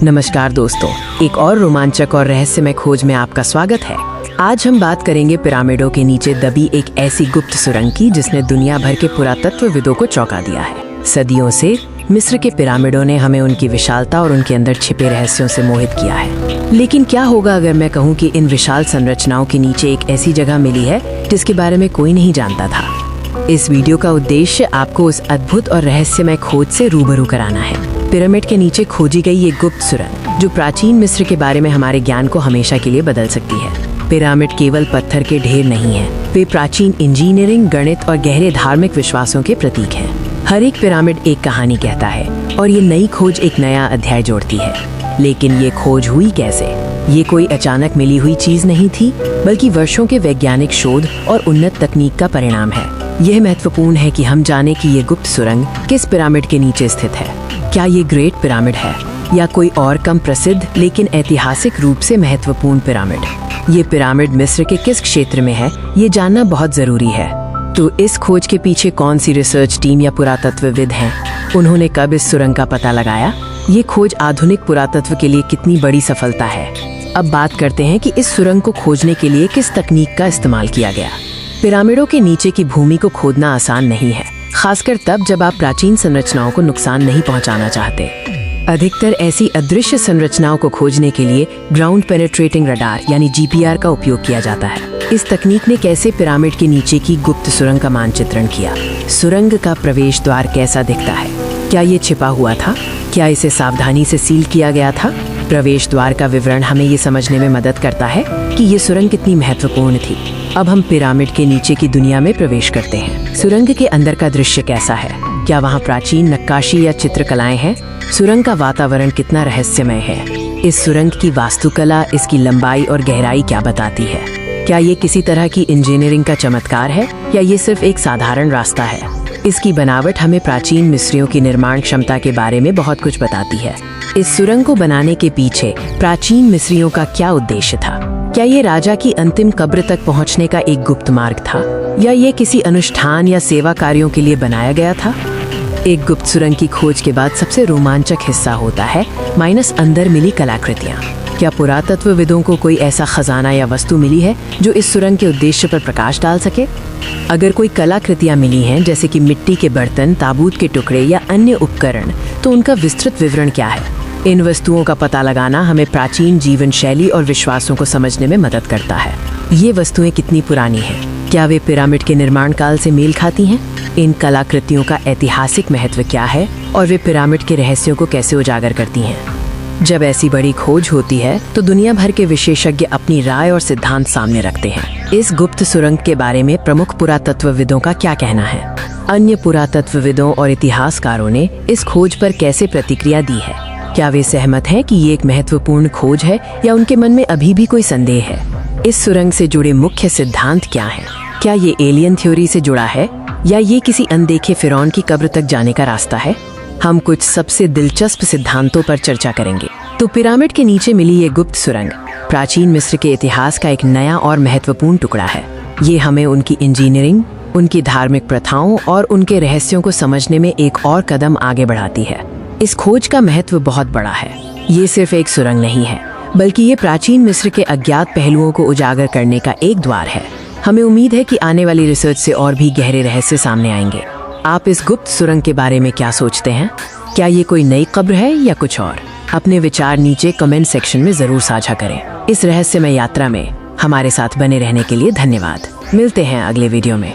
नमस्कार दोस्तों, एक और रोमांचक और रहस्यमय खोज में आपका स्वागत है। आज हम बात करेंगे पिरामिडों के नीचे दबी एक ऐसी गुप्त सुरंग की जिसने दुनिया भर के पुरातत्वविदों को चौंका दिया है। सदियों से मिस्र के पिरामिडों ने हमें उनकी विशालता और उनके अंदर छिपे रहस्यों से मोहित किया है। लेकिन क्या होगा अगर मैं कहूँ कि इन विशाल संरचनाओं के नीचे एक ऐसी जगह मिली है जिसके बारे में कोई नहीं जानता था। इस वीडियो का उद्देश्य आपको उस अद्भुत और रहस्यमय खोज से रूबरू कराना है। पिरामिड के नीचे खोजी गई ये गुप्त सुरंग जो प्राचीन मिस्र के बारे में हमारे ज्ञान को हमेशा के लिए बदल सकती है। पिरामिड केवल पत्थर के ढेर नहीं है, वे प्राचीन इंजीनियरिंग, गणित और गहरे धार्मिक विश्वासों के प्रतीक हैं। हर एक पिरामिड एक कहानी कहता है और ये नई खोज एक नया अध्याय जोड़ती है। लेकिन ये खोज हुई कैसे? ये कोई अचानक मिली हुई चीज नहीं थी, बल्कि वर्षों के वैज्ञानिक शोध और उन्नत तकनीक का परिणाम है। यह महत्वपूर्ण है कि हम जाने कि ये गुप्त सुरंग किस पिरामिड के नीचे स्थित है। क्या ये ग्रेट पिरामिड है या कोई और कम प्रसिद्ध लेकिन ऐतिहासिक रूप से महत्वपूर्ण पिरामिड? ये पिरामिड मिस्र के किस क्षेत्र में है, ये जानना बहुत जरूरी है। तो इस खोज के पीछे कौन सी रिसर्च टीम या पुरातत्वविद हैं? उन्होंने कब इस सुरंग का पता लगाया? ये खोज आधुनिक पुरातत्व के लिए कितनी बड़ी सफलता है। अब बात करते हैं कि इस सुरंग को खोजने के लिए किस तकनीक का इस्तेमाल किया गया। पिरामिडों के नीचे की भूमि को खोदना आसान नहीं है, खासकर तब जब आप प्राचीन संरचनाओं को नुकसान नहीं पहुंचाना चाहते। अधिकतर ऐसी अदृश्य संरचनाओं को खोजने के लिए ग्राउंड पेनिट्रेटिंग रडार यानी GPR का उपयोग किया जाता है। इस तकनीक ने कैसे पिरामिड के नीचे की गुप्त सुरंग का मानचित्रण किया। सुरंग का प्रवेश द्वार कैसा दिखता है? क्या ये छिपा हुआ था? क्या इसे सावधानी से सील किया गया था? प्रवेश द्वार का विवरण हमें ये समझने में मदद करता है कि ये सुरंग कितनी महत्वपूर्ण थी। अब हम पिरामिड के नीचे की दुनिया में प्रवेश करते हैं। सुरंग के अंदर का दृश्य कैसा है? क्या वहाँ प्राचीन नक्काशी या चित्रकलाएं हैं? सुरंग का वातावरण कितना रहस्यमय है? इस सुरंग की वास्तुकला, इसकी लंबाई और गहराई क्या बताती है? क्या ये किसी तरह की इंजीनियरिंग का चमत्कार है या ये सिर्फ एक साधारण रास्ता है? इसकी बनावट हमें प्राचीन मिस्रियों की निर्माण क्षमता के बारे में बहुत कुछ बताती है। इस सुरंग को बनाने के पीछे प्राचीन मिस्रियों का क्या उद्देश्य था? क्या ये राजा की अंतिम कब्र तक पहुंचने का एक गुप्त मार्ग था या ये किसी अनुष्ठान या सेवा कार्यों के लिए बनाया गया था? एक गुप्त सुरंग की खोज के बाद सबसे रोमांचक हिस्सा होता है माइनस अंदर मिली कलाकृतियाँ। क्या पुरातत्वविदों को कोई ऐसा खजाना या वस्तु मिली है जो इस सुरंग के उद्देश्य पर प्रकाश डाल सके? अगर कोई कलाकृतियाँ मिली हैं जैसे कि मिट्टी के बर्तन, ताबूत के टुकड़े या अन्य उपकरण, तो उनका विस्तृत विवरण क्या है? इन वस्तुओं का पता लगाना हमें प्राचीन जीवन शैली और विश्वासों को समझने में मदद करता है। ये वस्तुएं कितनी पुरानी हैं? क्या वे पिरामिड के निर्माण काल से मेल खाती हैं? इन कलाकृतियों का ऐतिहासिक महत्व क्या है और वे पिरामिड के रहस्यों को कैसे उजागर करती हैं? जब ऐसी बड़ी खोज होती है तो दुनिया भर के विशेषज्ञ अपनी राय और सिद्धांत सामने रखते हैं। इस गुप्त सुरंग के बारे में प्रमुख पुरातत्वविदों का क्या कहना है? अन्य पुरातत्वविदों और इतिहासकारों ने इस खोज पर कैसे प्रतिक्रिया दी है? क्या वे सहमत हैं कि ये एक महत्वपूर्ण खोज है या उनके मन में अभी भी कोई संदेह है? इस सुरंग से जुड़े मुख्य सिद्धांत क्या हैं? क्या ये एलियन थ्योरी से जुड़ा है या ये किसी अनदेखे फिरौन की कब्र तक जाने का रास्ता है? हम कुछ सबसे दिलचस्प सिद्धांतों पर चर्चा करेंगे। तो पिरामिड के नीचे मिली ये गुप्त सुरंग प्राचीन मिस्र के इतिहास का एक नया और महत्वपूर्ण टुकड़ा है। ये हमें उनकी इंजीनियरिंग, उनकी धार्मिक प्रथाओं और उनके रहस्यों को समझने में एक और कदम आगे बढ़ाती है। इस खोज का महत्व बहुत बड़ा है। ये सिर्फ एक सुरंग नहीं है, बल्कि ये प्राचीन मिस्र के अज्ञात पहलुओं को उजागर करने का एक द्वार है। हमें उम्मीद है कि आने वाली रिसर्च से और भी गहरे रहस्य सामने आएंगे। आप इस गुप्त सुरंग के बारे में क्या सोचते हैं? क्या ये कोई नई कब्र है या कुछ और? अपने विचार नीचे कमेंट सेक्शन में जरूर साझा करें। इस रहस्यमय यात्रा में हमारे साथ बने रहने के लिए धन्यवाद। मिलते हैं अगले वीडियो में।